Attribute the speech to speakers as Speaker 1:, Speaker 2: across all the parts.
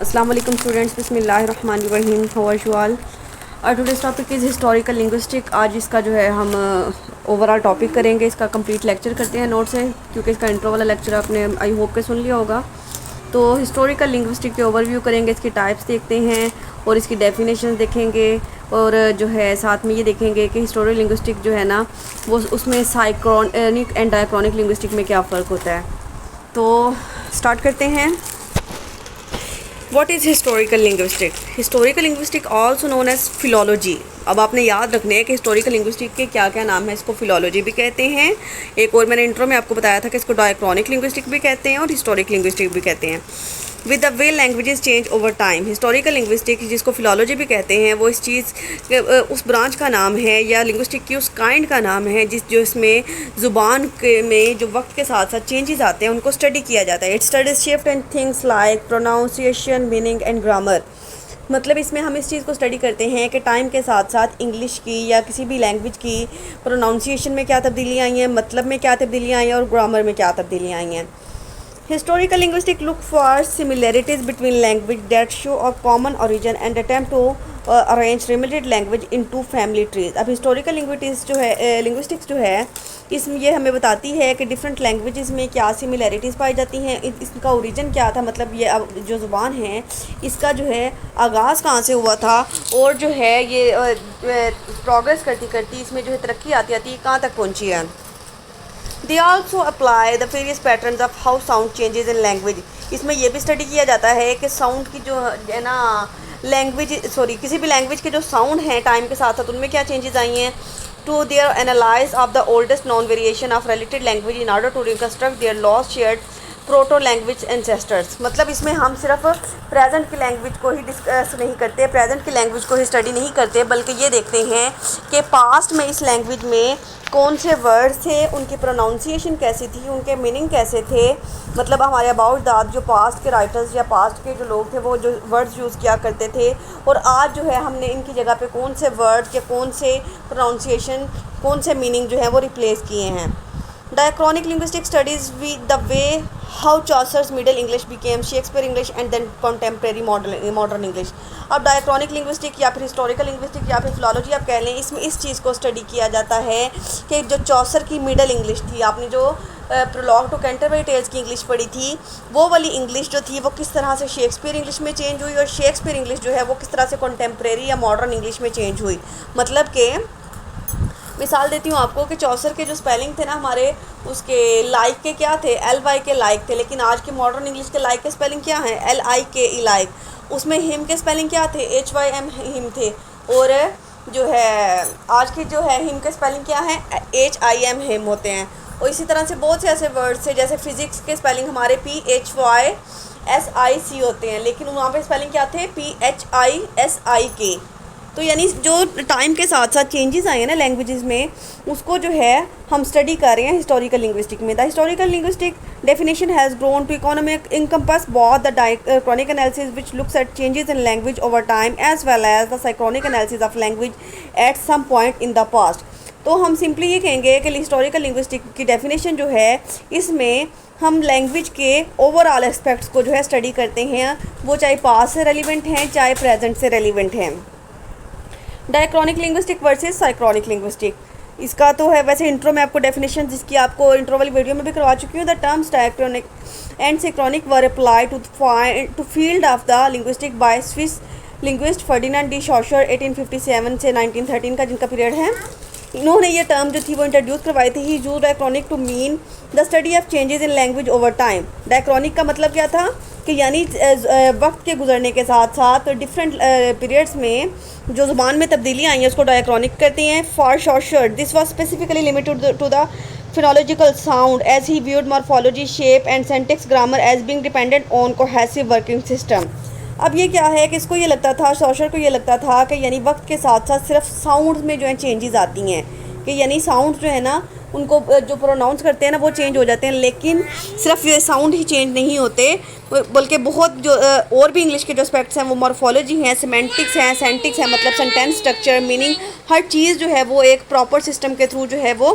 Speaker 1: Assalamu alaikum students, बिस्मिल्लाहिर्रहमानिर्रहीम, how are you all. और today's topic is historical linguistic. आज इसका जो है हम ओवरऑल टॉपिक करेंगे, इसका कंप्लीट लेक्चर करते हैं नोट से, क्योंकि इसका इंट्रो वाला लेक्चर आपने आई होप के सुन लिया होगा। तो हिस्टोरिकल लिंग्विस्टिक के ओवरव्यू करेंगे, इसकी टाइप्स देखते हैं और इसकी डेफिनेशन देखेंगे, और जो है साथ में ये देखेंगे कि हिस्टोरिकल लिंग्विस्टिक जो है ना वो उसमें साइक्रोनिक एंड डायक्रॉनिक लिंग्विस्टिक में क्या फ़र्क होता है। तो स्टार्ट करते हैं। What is historical linguistic? Historical linguistic also known as philology। अब आपने याद रखने हैं कि हिस्टोरिकल लिंग्विस्टिक के क्या क्या नाम है। इसको फिलोलॉजी भी कहते हैं, एक और मैंने इंट्रो में आपको बताया था कि इसको डायक्रॉनिक लिंग्विस्टिक भी कहते हैं और हिस्टोरिक लिंग्विस्टिक भी कहते हैं। With the way languages change over time, historical linguistic जिसको फिलोलॉजी भी कहते हैं वो इस चीज़ उस ब्रांच का नाम है या लिंग्विस्टिक की उस काइंड का नाम है जो इसमें ज़ुबान के में जो वक्त के साथ साथ चेंजेस आते हैं उनको स्टडी किया जाता है। It studies shift and things like pronunciation, meaning and grammar. मतलब इसमें हम इस चीज़ को स्टडी करते हैं कि टाइम के साथ साथ इंग्लिश की या किसी भी लैंग्वेज की प्रोनाउंसिएशन में क्या तब्दीलियाँ आई हैं, मतलब में क्या तब्दीलियाँ आई हैं और ग्रामर में क्या तब्दीलियाँ आई हैं। Historical linguistics look for similarities between language that show a common origin and attempt to arrange related language into family trees। अब historical linguistics जो है linguistics जो है इसमें ये हमें बताती है कि डिफरेंट लैंग्वेजेस में क्या सिमिलैरिटीज़ पाई जाती हैं, इसका ओरिजिन क्या था, मतलब ये अब जो ज़ुबान है इसका जो है आगाज़ कहाँ से हुआ था, और जो है ये प्रोग्रेस करती करती इसमें जो है तरक्की आती आती कहाँ तक पहुँची है। They also apply the various patterns of how sound changes in language। इसमें यह भी स्टडी किया जाता है कि साउंड की जो है ना किसी भी लैंग्वेज के जो साउंड हैं टाइम के साथ साथ उनमें क्या चेंजेस आई हैं। To their analyze of the oldest known variation of related language in order to reconstruct their lost shared proto language ancestors. मतलब इसमें हम सिर्फ प्रेजेंट की लैंग्वेज को ही डिस्कस नहीं करते, प्रेजेंट की लैंग्वेज को ही स्टडी नहीं करते, बल्कि ये देखते हैं कि पास्ट में इस लैंग्वेज में कौन से वर्ड्स थे, उनकी प्रोनाउंसिएशन कैसी थी, उनके मीनिंग कैसे थे। मतलब हमारे अबाउट दैट जो पास्ट के राइटर्स या पास्ट के जो लोग थे वो जो वर्ड्स यूज़ किया करते थे, और आज जो है हमने इनकी जगह पे कौन से वर्ड्स या कौन से प्रोनाउंसिएशन, कौन से मीनिंग जो है वो रिप्लेस किए हैं। Diachronic linguistic studies the way how Chaucer's Middle English became Shakespeare English and then contemporary modern English। अब डायक्रॉनिक लिंग्विस्टिक या फिर हिस्टोरिकल लिंग्विस्टिक या फिर फिलोलॉजी आप कह लें, इसमें इस चीज़ को स्टडी किया जाता है कि जो चौसर की मिडल इंग्लिश थी, आपने जो प्रोलॉग टू कैंटरबरी टेल्स की इंग्लिश पढ़ी थी, वो वाली इंग्लिश जो थी वो किस तरह से शेक्सपियर इंग्लिश में चेंज हुई, और शेक्सपियर इंग्लिश जो है वो किस तरह से कंटेम्प्रेरी या मॉडर्न इंग्लिश में चेंज हुई। मतलब कि मिसाल देती हूँ आपको कि चौसर के जो स्पेलिंग थे ना हमारे, उसके लाइक के क्या थे, LY के लाइक थे, लेकिन आज के मॉडर्न इंग्लिश के लाइक के स्पेलिंग क्या हैं, LIKE लाइक। उसमें हिम के स्पेलिंग क्या थे, HYM हिम थे, और जो है आज की जो है हिम के स्पेलिंग क्या हैं, HIM हिम होते हैं। और इसी तरह से बहुत से ऐसे वर्ड्स थे, जैसे फिज़िक्स के स्पेलिंग हमारे PHYSIC होते हैं, लेकिन वहाँ पे स्पेलिंग क्या थे, PHISIK। तो यानी जो टाइम के साथ साथ चेंजेस आए हैं ना लैंग्वेजेस में, उसको जो है हम स्टडी कर रहे हैं हिस्टोरिकल लिंग्विस्टिक में। The historical linguistic definition has grown to economic encompass both the diachronic analysis which looks at changes in language over time as well as the synchronic analysis of language at some point in the past. तो हम simply ये कहेंगे कि historical linguistic की definition जो है इसमें हम लैंग्वेज के ओवरऑल एस्पेक्ट्स को जो है स्टडी करते हैं, वो चाहे पास्ट से रेलिवेंट हैं चाहे प्रेजेंट से रेलिवेंट हैं। डायक्रॉनिक लिंग्विस्टिक वर्सेस साइक्रोनिक लिंग्विस्टिक, इसका तो है वैसे इंट्रो में आपको डेफिनेशन जिसकी आपको इंट्रो वाली वीडियो में भी करवा चुकी हूँ। The terms diachronic and synchronic were apply to field of the linguistic by Swiss linguist Ferdinand de Saussure 1857 से 1913 का जिनका पीरियड है। इन्होंने ये टर्म जो थी वो इंट्रोड्यूस करवाई थी। He used diachronic to mean the study of changes in language over time. Diachronic का मतलब क्या था कि यानी वक्त के गुजरने के साथ साथ डिफरेंट पीरियड्स में जो ज़ुबान में तब्दीली आई हैं उसको डायक्रॉनिक करते हैं। For Saussure this was specifically limited to the phonological sound as he viewed morphology, shape and syntax grammar as being dependent on cohesive working system. अब ये क्या है कि इसको ये लगता था, शॉशर को ये लगता था कि यानी वक्त के साथ साथ सिर्फ साउंड में जो है चेंजेस आती हैं, कि यानी साउंड जो है ना उनको जो प्रोनाउंस करते हैं ना वो चेंज हो जाते हैं, लेकिन सिर्फ ये साउंड ही चेंज नहीं होते, बल्कि बहुत जो और भी इंग्लिश के जो एस्पेक्ट्स हैं वो मॉर्फोलॉजी हैं, सिमेंटिक्स हैं, सेंटिक्स हैं, मतलब सेंटेंस स्ट्रक्चर, मीनिंग, हर चीज़ जो है वो एक प्रॉपर सिस्टम के थ्रू जो है वो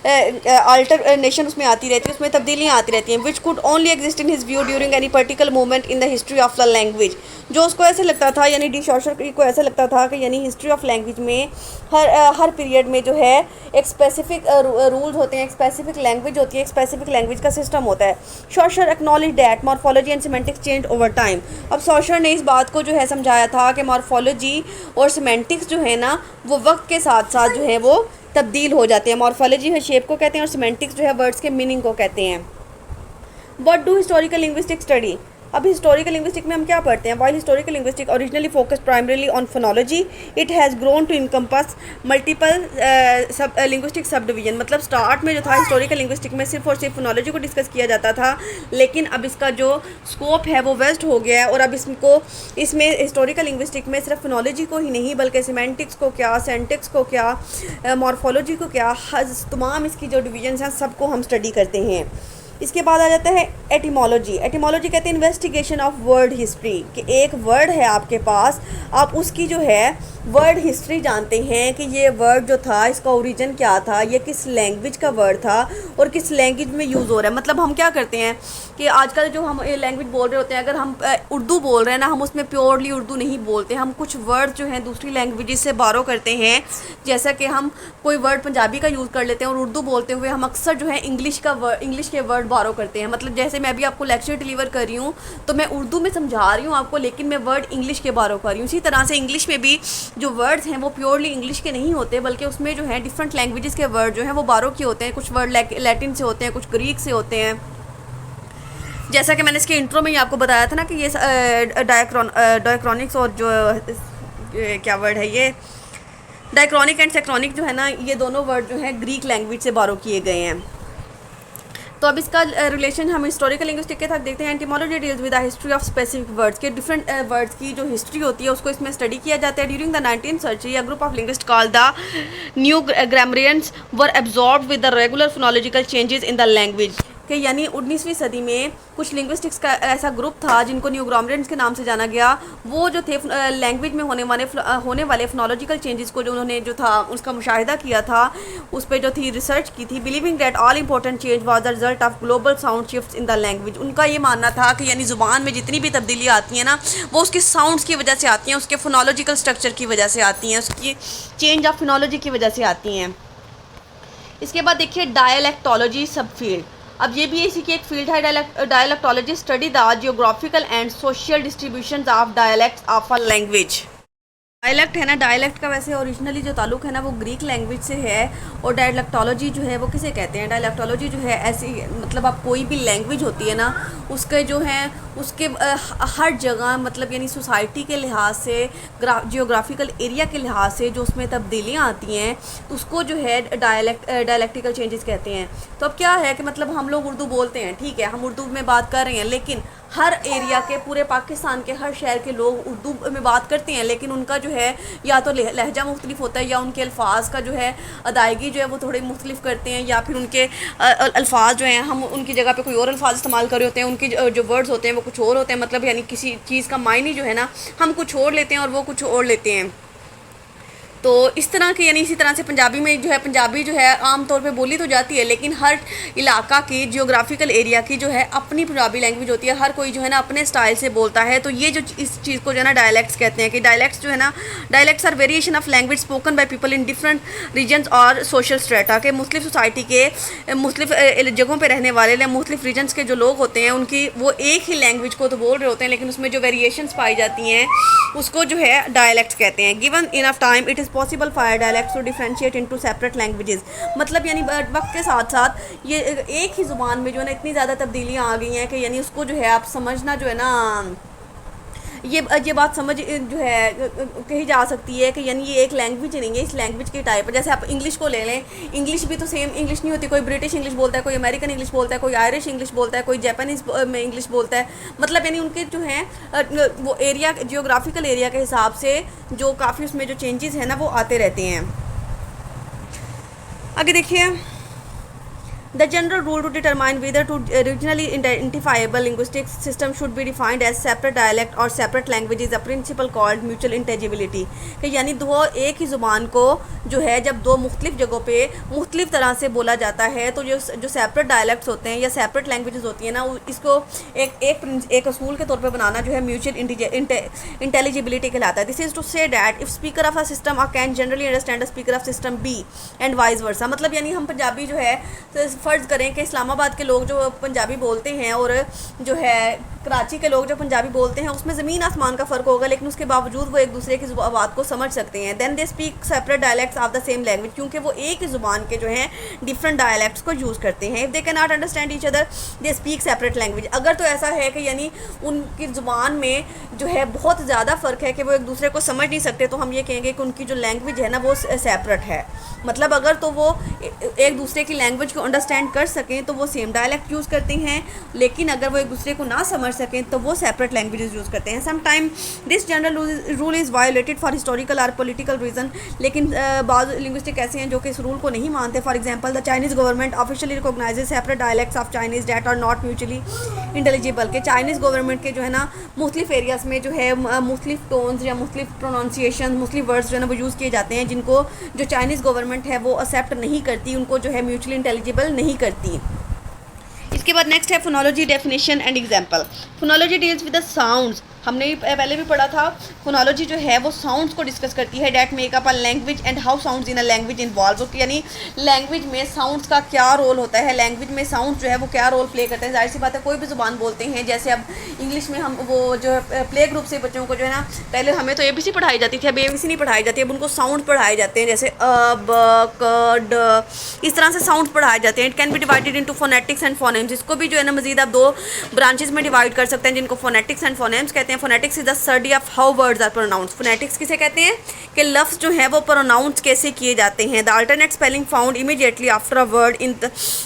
Speaker 1: अल्टरनेशन उसमें आती रहती है, उसमें तब्दीलियाँ आती रहती हैं, which could only exist in his view during any particular moment in the history of the language. जो उसको ऐसे लगता था, यानी डी शॉशर को ऐसा लगता था कि यानी हिस्ट्री ऑफ लैंग्वेज में हर पीरियड में जो है एक स्पेसिफिक रूल्स होते हैं, एक स्पेसिफिक लैंग्वेज होती है, एक स्पेसिफिक लैंग्वेज का सिस्टम होता है। Saussure acknowledge that morphology and semantics change over time. अब शॉशर ने इस बात को जो है समझाया था कि मॉर्फोलॉजी और सिमेंटिक्स जो है ना वो वक्त के साथ साथ जो है वो तब्दील हो जाते हैं। मॉर्फोलॉजी है शेप को कहते हैं और सिमेंटिक्स जो है वर्ड्स के मीनिंग को कहते हैं। What do historical linguistic study. अब हिस्टोरिकल लिंग्विस्टिक में हम क्या पढ़ते हैं? While historical linguistic originally focused primarily on phonology, it has grown to encompass multiple sub linguistic sub division. मतलब स्टार्ट में जो था हिस्टोरिकल लिंग्विस्टिक में सिर्फ और सिर्फ फोनोलॉजी को डिस्कस किया जाता था, लेकिन अब इसका जो स्कोप है वो वेस्ट हो गया है, और अब इसमें हिस्टोरिकल लिंग्विस्टिक में सिर्फ फोनोलॉजी को ही नहीं बल्कि सिमेंटिक्स को क्या, सेंटिक्स को क्या, मॉर्फोलॉजी को क्या, तमाम इसकी जो डिवीजन हैं सबको हम स्टडी करते हैं। इसके बाद आ जाता है एटिमोलॉजी। एटिमोलॉजी कहते हैं इन्वेस्टिगेशन ऑफ वर्ड हिस्ट्री, कि एक वर्ड है आपके पास, आप उसकी जो है वर्ड हिस्ट्री जानते हैं कि ये वर्ड जो था इसका ओरिजिन क्या था, ये किस लैंग्वेज का वर्ड था और किस लैंग्वेज में यूज़ हो रहा है। मतलब हम क्या करते हैं कि आजकल जो हम लैंग्वेज बोल रहे होते हैं, अगर हम उर्दू बोल रहे हैं ना, हम उसमें प्योरली उर्दू नहीं बोलते, हम कुछ वर्ड जो हैं दूसरी लैंग्वेज से बारो करते हैं। जैसा कि हम कोई वर्ड पंजाबी का यूज़ कर लेते हैं और उर्दू बोलते हुए हम अक्सर जो है इंग्लिश के वर्ड बारो करते हैं। मतलब जैसे मैं अभी आपको लेक्चर डिलीवर कर रही हूँ तो मैं उर्दू में समझा रही हूँ आपको, लेकिन मैं वर्ड इंग्लिश के बारो कर रही हूँ। इसी तरह से इंग्लिश में भी जो वर्ड्स हैं वो प्योरली इंग्लिश के नहीं होते, बल्कि उसमें जो है डिफरेंट लैंग्वेजेस के वर्ड जो हैं वो बारो के होते हैं। कुछ वर्ड लैटिन से होते हैं, कुछ ग्रीक से होते हैं। जैसा कि मैंने इसके इंट्रो में ही आपको बताया था ना कि ये डायक्रॉनिक्स और जो क्या वर्ड है ये डायक्रॉनिक एंड सेक्रॉनिक जो है ना, ये दोनों वर्ड जो हैं ग्रीक लैंग्वेज से बारो किए गए हैं। तो अब इसका रिलेशन हम हिस्टोरिकल लिंग्विस्टिक के साथ देखते हैं। Etymology deals with the history of specific words, के डिफरेंट वर्ड्स की जो हिस्ट्री होती है उसको इसमें स्टडी किया जाता है। During the 19th century a group of linguist called the new grammarians were absorbed with the regular phonological changes in the language, कि यानी 19वीं सदी में कुछ लिंग्विस्टिक्स का ऐसा ग्रुप था जिनको न्यू ग्रामरियंस के नाम से जाना गया। वो जो थे लैंग्वेज में होने वाले फोनोलॉजिकल चेंजेस को जो उन्होंने जो था उसका मुशाहिदा किया था, उस पर जो थी रिसर्च की थी। Believing that all important change was the result of global sound shifts in the language. उनका ये मानना था कि यानी ज़ुबान में जितनी भी तब्दीली आती है ना वो उसके साउंड्स की वजह से आती हैं, उसके फोनोलॉजिकल स्ट्रक्चर की वजह से आती हैं, उसकी चेंज ऑफ फोनोलॉजी की वजह से आती हैं। इसके बाद देखिए डायलेक्टोलॉजी सब फील्ड। अब ये भी इसी की एक फील्ड है। Dialectology study the geographical and social distribution of dialects of a language. Dialect है ना, डायलेक्ट का वैसे ओरिजिनली जो ताल्लुक है ना वो ग्रीक लैंग्वेज से है, और डायलेक्टोलॉजी जो है वो किसे कहते हैं? डायलेक्टोलॉजी जो है ऐसी, मतलब आप कोई भी लैंग्वेज होती है ना उसके जो हैं उसके हर जगह, मतलब यानी सोसाइटी के लिहाज से, जियोग्राफिकल एरिया के लिहाज से जो उसमें तब्दीलियाँ आती हैं उसको जो है डायलेक्टिकल चेंजेस कहते हैं। तो अब क्या है कि मतलब हम लोग उर्दू बोलते हैं, ठीक है, हम उर्दू में बात कर रहे हैं, लेकिन हर एरिया के, पूरे पाकिस्तान के हर शहर के लोग उर्दू में बात करते हैं, लेकिन उनका जो है या तो लहजा मुख्तलिफ होता है या उनके अल्फाज का जो है अदायगी जो है वो थोड़े मुख्तलिफ करते हैं, या फिर उनके अल्फाज जो हैं हम उनकी जगह पे कोई और अल्फाज इस्तेमाल कर रहे होते हैं, उनके जो वर्ड्स होते हैं वो कुछ और होते हैं। मतलब यानी किसी चीज़ का मायने जो है ना हम कुछ और लेते हैं और वो कुछ और लेते हैं। तो इस तरह के, यानी इसी तरह से पंजाबी में जो है, पंजाबी जो है आम तौर पे बोली तो जाती है, लेकिन हर इलाका की, जियोग्राफिकल एरिया की जो है अपनी पंजाबी लैंग्वेज होती है, हर कोई जो है ना अपने स्टाइल से बोलता है। तो ये जो इस चीज़ को जो है ना डायलेक्ट्स कहते हैं, कि डायलेक्ट्स जो है ना, dialects are variation of language spoken by people in different regions और सोशल स्ट्रेटा, के मुख्तलिफ सोसाइटी के मुख्तलिफ जगहों पर रहने वाले मुख्तलिफ रीजन्स के जो लोग होते हैं उनकी वो एक ही लैंग्वेज को तो बोल रहे होते हैं, लेकिन उसमें जो वेरिएशंस पाई जाती हैं उसको जो है डायलेक्ट्स कहते हैं। Given enough time it is possible for dialects to differentiate into separate languages. मतलब यानी वक्त के साथ साथ ये एक ही ज़ुबान में जो है ना इतनी ज़्यादा तब्दीलियाँ आ गई हैं कि यानी उसको जो है आप समझना जो है ना, ये बात समझ जो है कही जा सकती है कि यानी ये एक लैंग्वेज नहीं है, इस लैंग्वेज की टाइप है। जैसे आप इंग्लिश को ले लें, इंग्लिश भी तो सेम इंग्लिश नहीं होती, कोई ब्रिटिश इंग्लिश बोलता है, कोई अमेरिकन इंग्लिश बोलता है, कोई आयरिश इंग्लिश बोलता है, कोई जापानीज़ में इंग्लिश बोलता है। मतलब यानी उनके जो हैं वो एरिया, जियोग्राफिकल एरिया के हिसाब से जो काफ़ी उसमें जो चेंजेस हैं ना वो आते रहते हैं। आगे देखिए, The general rule to determine whether to regionally identifiable linguistic system should be defined as separate dialect or separate language is a principle called mutual intelligibility। कि यानी दो एक ही ज़ुबान को जो है जब दो मुख्तलिफ जगहों पे मुख्तलिफ तरह से बोला जाता है तो जो जो सेपरेट डायलेक्ट्स होते हैं या सेपरेट लैंग्वेजेस होती हैं ना, इसको एक असूल के तौर पे बनाना जो है म्यूचुअल इंटेलिजिबिलिटी कहलाता है। This is to say that if speaker of a system can generally understand a speaker of system B and vice versa. मतलब यानी हम पंजाबी जो है तो फ़र्ज़ करें कि इस्लामाबाद के लोग जो पंजाबी बोलते हैं और जो है कराची के लोग जो पंजाबी बोलते हैं उसमें ज़मीन आसमान का फ़र्क होगा, लेकिन उसके बावजूद वो एक दूसरे की बात को समझ सकते हैं। Then they speak separate dialects of the same language, क्योंकि वो एक ही ज़ुबान के जो हैं डिफरेंट डायलैक्ट्स को यूज़ करते हैं। If they can not understand each other they speak separate language. अगर तो ऐसा है कि यानी उनकी ज़ुबान में जो है बहुत ज़्यादा फ़र्क है कि वो एक दूसरे को समझ नहीं सकते, तो हम ये कहेंगे कि उनकी जो लैंग्वेज है ना वो सेपरेट है। मतलब अगर तो वो एक दूसरे की लैंग्वेज को अंडरस्टैंड कर सकें तो वो सेम डायलैक्ट यूज़ करते हैं, लेकिन अगर वो एक दूसरे को ना समझ सकें तो वो सेपरेट लैंग्वेजेस यूज़ करते हैं। Sometime this general rule is violated for historical और पॉलिटिकल रीज़न, लेकिन बाद लिंग्विस्टिक ऐसे हैं जो कि इस रूल को नहीं मानते। For example the Chinese government officially recognizes separate dialects of Chinese that are not mutually intelligible. के चाइनीज़ गवर्नमेंट के जो है ना मुख्तलिफ एरियाज़ में जो है मुख्तलिफ टोन्स या मुख्तलिफ प्रोनाउंसिएशन मुख्तलिफ वर्ड्स जो है ना वो यूज़ किए जाते हैं, जिनको जो चाइनीज़ गवर्नमेंट है वो एक्सेप्ट नहीं करती, उनको जो है म्यूचुअली इंटेलिजिबल नहीं करती। इसके बाद नेक्स्ट है phonology definition and example. Phonology deals with the sounds, हमने पहले भी पढ़ा था। फोनोलॉजी जो है वो साउंड्स को डिस्कस करती है। That make up a language and how sounds in a language involve, यानी लैंग्वेज में साउंड्स का क्या रोल होता है, लैंग्वेज में साउंड जो है वो क्या रोल प्ले करते हैं। जाहिर सी बात है कोई भी ज़ुबान बोलते हैं, जैसे अब इंग्लिश में हम वो जो है प्ले ग्रुप से बच्चों को जो है ना पहले हमें तो ABC पढ़ाई जाती थी, अब ABC नहीं पढ़ाई जाती, अब उनको साउंड पढ़ाए जाते हैं, जैसे अ ब क ड, इस तरह से साउंड पढ़ाए जाते हैं। It can be divided into phonetics and phonemes. इसको भी जो है ना मजीद आप दो ब्रांचेस में डिवाइड कर सकते हैं, जिनको फोनेटिक्स एंड फोनेम्स कहते हैं। Phonetics is the study of how words are pronounced. Phonetics किसे कहते हैं कि लफ्ज़ जो है वो प्रोनाउंस कैसे किए जाते हैं। The alternate spelling found immediately after a word in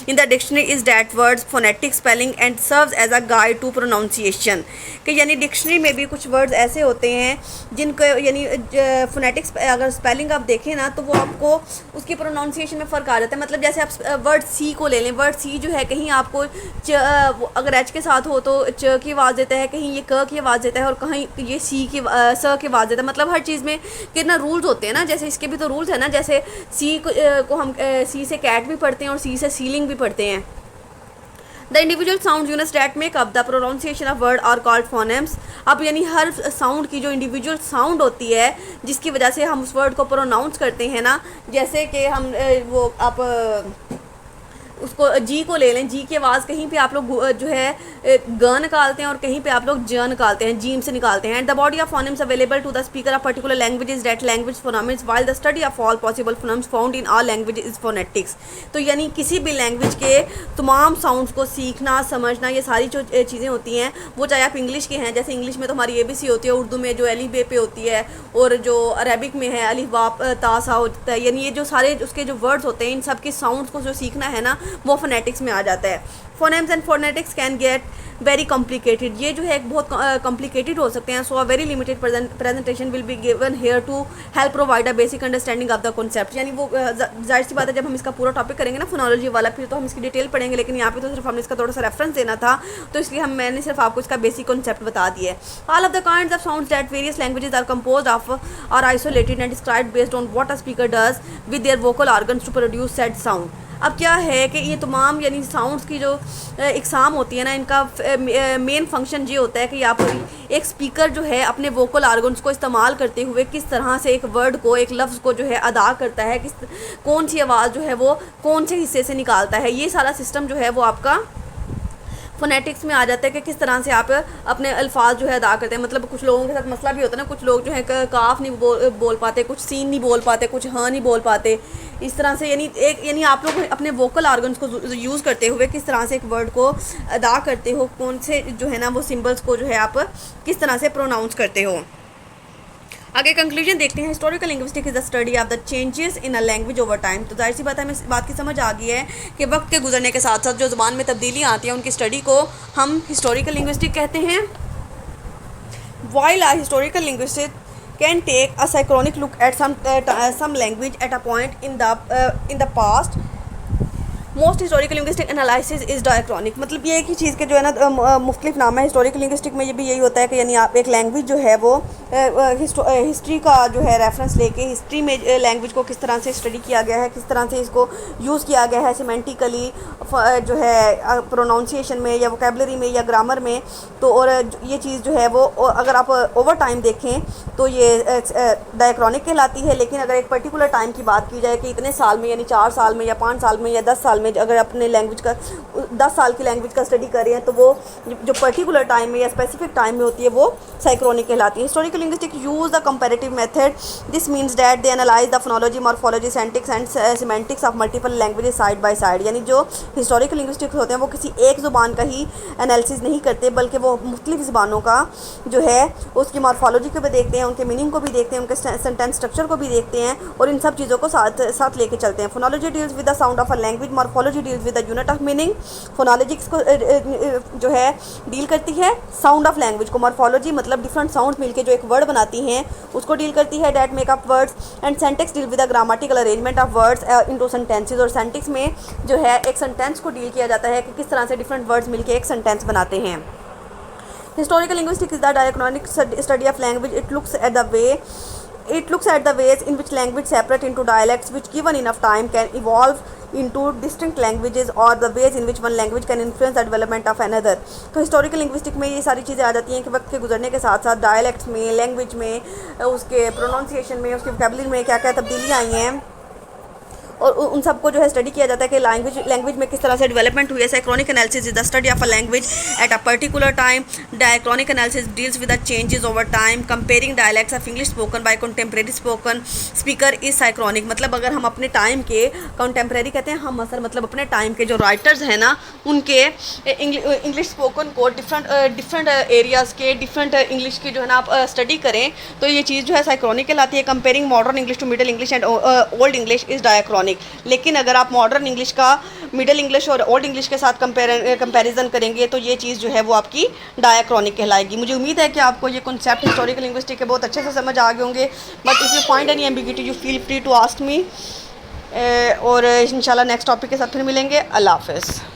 Speaker 1: the dictionary is that word's phonetic spelling and serves as a guide to pronunciation. कि यानी डिक्शनरी में भी कुछ वर्ड्स ऐसे होते हैं जिनको यानी फोनेटिक्स अगर स्पेलिंग आप देखें ना तो वो आपको उसकी प्रोनाउंसिएशन में फ़र्क आ जाता है। मतलब जैसे आप वर्ड सी को ले लें, वर्ड सी जो है कहीं आपको अगर एच के साथ हो तो च की आवाज़ देता है, कहीं ये क की आवाज़ देता है और कहीं ये सी की स की आवाज़ देता है। मतलब हर चीज़ में कितना रूल्स होते हैं ना, जैसे इसके भी तो रूल्स है ना, जैसे सी को हम सी से कैट भी पढ़ते हैं और सी से सीलिंग भी पढ़ते हैं। The individual sound units that make up the pronunciation of word are called phonemes. अब यानी हर साउंड की जो इंडिविजुअल साउंड होती है जिसकी वजह से हम उस वर्ड को प्रोनाउंस करते हैं ना, जैसे कि हम वो आप उसको जी को ले लें, जी की आवाज़ कहीं पे आप लोग जो है ग निकालते हैं और कहीं पे आप लोग ज निकालते हैं, जीम से निकालते हैं। The body of phonemes available to the speaker of particular language is that language phonemes while the study of all possible phonemes found in all language is phonetics. तो यानी किसी भी लैंग्वेज के तमाम साउंड्स को सीखना समझना ये सारी जो चीज़ें होती हैं वो चाहे आप इंग्लिश के हैं, जैसे इंग्लिश में तो हमारी ABC होती है, उर्दू में जो अली बे पे होती है और जो अरबिक में है अलिफ वाप तासा होता है। यानी ये जो सारे उसके जो वर्ड्स होते हैं इन सब के साउंड्स को जो सीखना है ना वो फोनेटिक्स में आ जाता है। Phonemes and phonetics can get very complicated, ये जो है बहुत कॉम्प्लिकेटेड हो सकते हैं। So a very limited presentation will be given here to help provide a basic understanding of the concept. यानी वो जाहिर सी बात है जब हम इसका पूरा टॉपिक करेंगे ना फोनोलॉजी वाला फिर तो हम इसकी डिटेल पढ़ेंगे, लेकिन यहाँ पे तो सिर्फ हमने इसका थोड़ा सा रेफरेंस देना था, तो इसलिए मैंने सिर्फ आपको इसका बेसिक कॉन्सेप्ट बता दिया है। All of the kinds of sounds that various languages are composed of are isolated and described based on what a speaker does with their vocal organs to produce said sound. अब क्या है कि ये तमाम यानी साउंड्स की जो इकसाम होती है ना, इनका मेन फंक्शन ये होता है कि आप एक स्पीकर जो है अपने वोकल ऑर्गन्स को इस्तेमाल करते हुए किस तरह से एक वर्ड को एक लफ्ज़ को जो है अदा करता है, कौन सी आवाज़ जो है वो कौन से हिस्से से निकालता है, ये सारा सिस्टम जो है वो आपका फोनेटिक्स में आ जाता है कि किस तरह से आप अपने अल्फाज जो है अदा करते हैं। मतलब कुछ लोगों के साथ मसला भी होता है ना, कुछ लोग जो है काफ नहीं बोल पाते, कुछ सीन नहीं बोल पाते, कुछ हाँ नहीं बोल पाते। इस तरह से यानी आप लोग अपने वोकल ऑर्गन्स को यूज़ करते हुए किस तरह से एक वर्ड को अदा करते हो, कौन से जो है ना वो सिम्बल्स को जो है आप किस तरह से प्रोनाउंस करते हो। आगे कंक्लूजन देखते हैं। Historical linguistic is the study of the changes in a language over time. तो जाहिर सी बात है हमें इस बात की समझ आ गई है कि वक्त के गुजरने के साथ साथ जो ज़ुबान में तब्दीलियाँ आती हैं उनकी स्टडी को हम हिस्टोरिकल लिंग्विस्टिक कहते हैं। While a historical linguistic can take a synchronic look at some language at a point in the past most historical linguistic analysis is diachronic, मतलब ये एक ही चीज़ के जो है ना मुख्तलिफ नाम है। हिस्टोरिकल लिंग्विस्टिक में ये भी यही होता है कि यानी आप एक लैंग्वेज जो है वो हिस्ट्री का जो है रेफरेंस लेके हिस्ट्री में लैंग्वेज को किस तरह से स्टडी किया गया है, किस तरह से इसको यूज़ किया गया है सिमेंटिकली जो है प्रोनाउंसिएशन में या वोकेबलरी में या ग्रामर में। तो और ये चीज़ जो है वो अगर आप ओवर टाइम देखें तो ये डायक्रॉनिक कहलाती है। लेकिन अगर एक पर्टिकुलर टाइम की बात की जाए कि इतने साल में यानी 4 साल में या 5 साल में या 10 साल में अगर अपने लैंग्वेज का 10 साल की लैंग्वेज का स्टडी कर रहे हैं तो वो जो पर्टिकुलर टाइम में या स्पेसिफिक टाइम में होती है वो साइक्रोनिक कहलाती है। Historical linguistic use the comparative method, this means that they analyse the phonology, morphology, syntax and semantics of multiple languages side by side. यानी जो हिस्टोरिकल लिंग्विस्टिक्स होते हैं वो किसी एक ज़ुबान का ही एनालिसिस नहीं करते बल्कि वो मुख्तलिफ ज़ुबानों का जो है उसकी मॉर्फोलॉजी को भी देखते हैं, उनके मीनिंग को भी देखते हैं, उनके सेंटेंस स्ट्रक्चर को भी देखते हैं और इन सब चीज़ों को साथ लेके चलते हैं। Phonology deals with the sound of a language, morphology deals with the unit of meaning. Phonology को जो है डील करती है साउंड ऑफ लैंग्वेज को, मॉर्फोलॉजी मतलब डिफरेंट साउंड मिलके जो एक वर्ड बनाती हैं उसको डील करती है, that make up words. And syntax deal with the grammatical arrangement of words into sentences, और सेंटेक्स में जो है एक सेंटेंस को डील किया जाता है कि किस तरह से डिफरेंट वर्ड्स मिलके एक सेंटेंस बनाते हैं। Historical linguistics is the diachronic study of language. It looks at the ways in which language separate into dialects, which given enough time can evolve into distinct languages, or the ways in which one language can influence the development of another. तो historical linguistic में ये सारी चीज़ें आ जाती हैं कि वक्त के गुजरने के साथ साथ डायलेक्ट्स में, लैंग्वेज में, उसके प्रोनाउंसिएशन में, उसकी वोकैबुलरी में क्या क्या तब्दीलियाँ आई हैं और उन सबको जो है स्टडी किया जाता है कि लैंग्वेज में किस तरह से डेवलपमेंट हुई है। Synchronic analysis is the study of a language at a particular time. Diachronic analysis deals with the changes over time. Comparing dialects of English spoken by contemporary spoken speaker is synchronic, मतलब अगर हम अपने time के contemporary कहते हैं हम असल मतलब अपने टाइम के जो राइटर्स हैं ना उनके इंग्लिश स्पोकन को डिफरेंट एरियाज़ के डिफरेंट इंग्लिश की जो है ना आप स्टडी करें तो ये चीज़ जो है साइक्रोनिक कहलाती है। Comparing modern English to middle English and old English is diachronic. लेकिन अगर आप मॉडर्न इंग्लिश का मिडिल इंग्लिश और ओल्ड इंग्लिश के साथ कंपैरिजन करेंगे तो ये चीज़ जो है वो आपकी डायक्रॉनिक कहलाएगी। मुझे उम्मीद है कि आपको ये कॉन्सेप्ट हिस्टोरिकल लिंग्विस्टिक के बहुत अच्छे से समझ आ गए होंगे। But if you find any ambiguity you feel free to ask me, और इंशाल्लाह नेक्स्ट टॉपिक के साथ फिर मिलेंगे। अल्लाह हाफ़िज़।